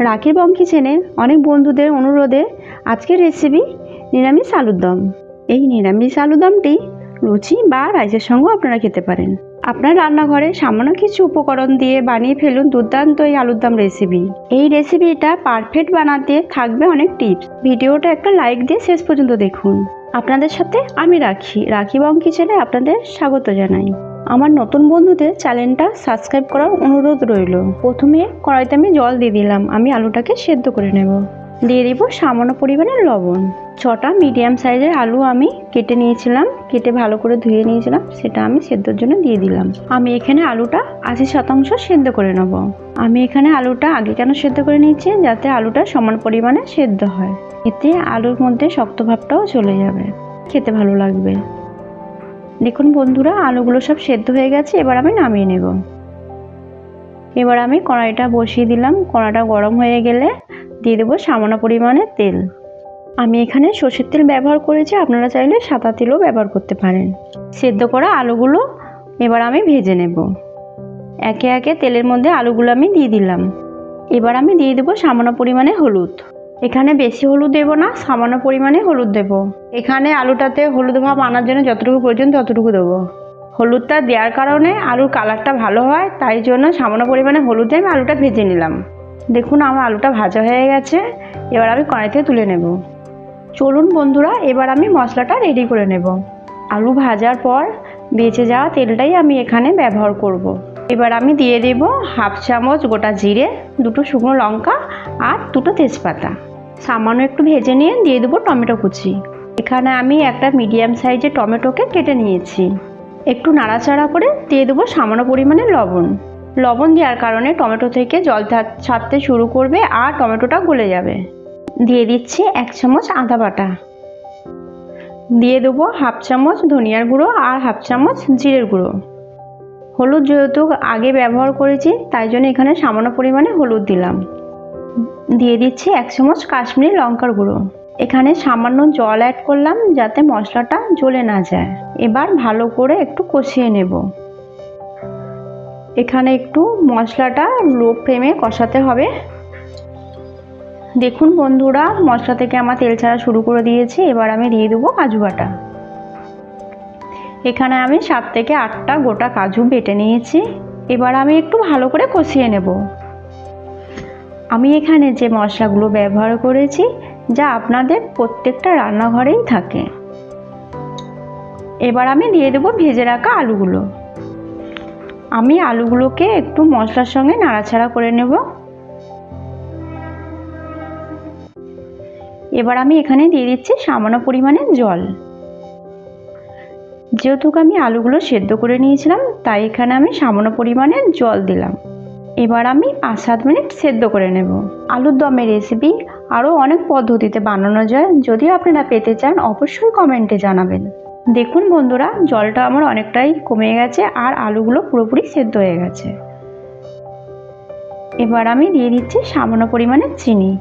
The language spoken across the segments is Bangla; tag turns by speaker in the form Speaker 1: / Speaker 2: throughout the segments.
Speaker 1: রাখির বং কিচেনে অনেক বন্ধুদের অনুরোধে আজকের রেসিপি নিরামিষ আলুর দম। এই নিরামিষ আলুর দমটি লুচি বা রাইসের সঙ্গেও আপনারা খেতে পারেন। আপনার রান্নাঘরে সামান্য কিছু উপকরণ দিয়ে বানিয়ে ফেলুন দুর্দান্ত এই আলুর দম রেসিপি। এই রেসিপিটা পারফেক্ট বানাতে থাকবে অনেক টিপস। ভিডিওটা একটা লাইক দিয়ে শেষ পর্যন্ত দেখুন। আপনাদের সাথে আমি রাখি বং কিচেনে আপনাদের স্বাগত জানাই। আমার নতুন বন্ধুদের চ্যানেলটা সাবস্ক্রাইব করার অনুরোধ রইল। প্রথমে কড়াইতে আমি জল দিয়ে দিলাম। আমি আলুটাকে সেদ্ধ করে নেব। দিয়ে দিব সামান্য পরিমাণে লবণ। 6টা মিডিয়াম সাইজের আলু আমি কেটে নিয়েছিলাম, কেটে ভালো করে ধুয়ে নিয়েছিলাম, সেটা আমি সেদ্ধর জন্য দিয়ে দিলাম। আমি এখানে আলুটা 80% সেদ্ধ করে নেব। আমি এখানে আলুটা আগে কেন সেদ্ধ করে নিয়েছি, যাতে আলুটা সমান পরিমাণে সেদ্ধ হয়। এতে আলুর মধ্যে শক্ত ভাবটাও চলে যাবে, খেতে ভালো লাগবে। দেখুন বন্ধুরা, আলুগুলো সব সেদ্ধ হয়ে গেছে। এবার আমি নামিয়ে নেব। এবার আমি কড়াইটা বসিয়ে দিলাম। কড়াইটা গরম হয়ে গেলে দিয়ে দেবো সামান্য পরিমাণে তেল। আমি এখানে সর্ষের তেল ব্যবহার করেছি, আপনারা চাইলে সাদা তেলও ব্যবহার করতে পারেন। সেদ্ধ করা আলুগুলো এবার আমি ভেজে নেব। একে একে তেলের মধ্যে আলুগুলো আমি দিয়ে দিলাম। এবার আমি দিয়ে দেবো সামান্য পরিমাণে হলুদ। এখানে বেশি হলুদ দেবো না, সামান্য পরিমাণে হলুদ দেব। এখানে আলুটাতে হলুদ ভাব আনার জন্য যতটুকু প্রয়োজন ততটুকু দেবো। হলুদটা দেওয়ার কারণে আলুর কালারটা ভালো হয়, তাই জন্য সামান্য পরিমাণে হলুদ দিয়ে আমি আলুটা ভেজে নিলাম। দেখুন আমার আলুটা ভাজা হয়ে গেছে। এবার আমি কড়াই থেকে তুলে নেব। চলুন বন্ধুরা, এবার আমি মশলাটা রেডি করে নেব। আলু ভাজার পর বেঁচে যাওয়া তেলটাই আমি এখানে ব্যবহার করব। এবার আমি দিয়ে দেব হাফ চামচ গোটা জিরে, 2টো শুকনো লঙ্কা আর 2টো তেজপাতা। সামান্য একটু ভেজে নিয়ে দিয়ে দেবো টমেটো কুচি। এখানে আমি একটা মিডিয়াম সাইজের টমেটোকে কেটে নিয়েছি। একটু নাড়াচাড়া করে দিয়ে দেবো সামান্য পরিমাণে লবণ। লবণ দেওয়ার কারণে টমেটো থেকে জল ছাড়তে শুরু করবে আর টমেটোটা গলে যাবে। দিয়ে দিচ্ছি 1 চামচ আদা বাটা। দিয়ে দেবো হাফ চামচ ধনিয়ার গুঁড়ো আর হাফ চামচ জিরের গুঁড়ো। হলুদ যেহেতু আগে ব্যবহার করেছি, তাই জন্য এখানে সামান্য পরিমাণে হলুদ দিলাম। দিয়ে দিচ্ছি 1 চামচ কাশ্মীরি লঙ্কার গুঁড়ো। এখানে সামান্য জল অ্যাড করলাম যাতে মশলাটা জ্বলে না যায়। এবার ভালো করে একটু কষিয়ে নেব। এখানে একটু মশলাটা লো ফ্লেমে কষাতে হবে। দেখুন বন্ধুরা, মশলা থেকে আমার তেল ছাড়া শুরু করে দিয়েছি। এবার আমি দিয়ে দেবো কাজু বাটা। এখানে আমি 7 থেকে 8টা গোটা কাজু বেটে নিয়েছি। এবার আমি একটু ভালো করে কষিয়ে নেব। আমি এখানে যে মশলাগুলো ব্যবহার করেছি, যা আপনাদের প্রত্যেকটা রান্নাঘরেই থাকে। এবার আমি দিয়ে দেবো ভেজে রাখা আলুগুলো। আমি আলুগুলোকে একটু মশলার সঙ্গে নাড়াচাড়া করে নেব। এবার আমি এখানে দিয়ে দিচ্ছি সামান্য পরিমাণে জল। যেহেতু আমি আলুগুলো সেদ্ধ করে নিয়েছিলাম, তাই এখানে আমি সামান্য পরিমাণে জল দিলাম। এবার আমি 5-7 মিনিট সেদ্ধ করে নেব। আলুর দমের রেসিপি আরও অনেক পদ্ধতিতে বানানো যায়। যদি আপনারা পেতে চান অবশ্যই কমেন্টে জানাবেন। দেখুন বন্ধুরা, জলটা আমার অনেকটাই কমে গেছে আর আলুগুলো পুরোপুরি সেদ্ধ হয়ে গেছে। এবার আমি দিয়ে দিচ্ছি সামান্য পরিমাণে চিনি।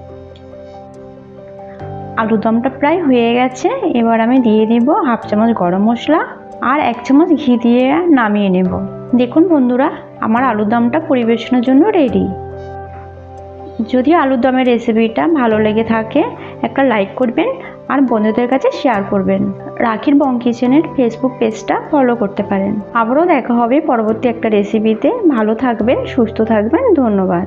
Speaker 1: আলুর দমটা প্রায় হয়ে গেছে। এবার আমি দিয়ে দিব হাফ চামচ গরম মশলা আর 1 চামচ ঘি দিয়ে নামিয়ে নেব। দেখুন বন্ধুরা, আমার আলুর দমটা পরিবেশনের জন্য রেডি। যদি আলুর দমের রেসিপিটা ভালো লেগে থাকে একটা লাইক করবেন আর বন্ধুদের কাছে শেয়ার করবেন। রাখির বং কিচেনের ফেসবুক পেজটা ফলো করতে পারেন। আবারও দেখা হবে পরবর্তী একটা রেসিপিতে। ভালো থাকবেন, সুস্থ থাকবেন। ধন্যবাদ।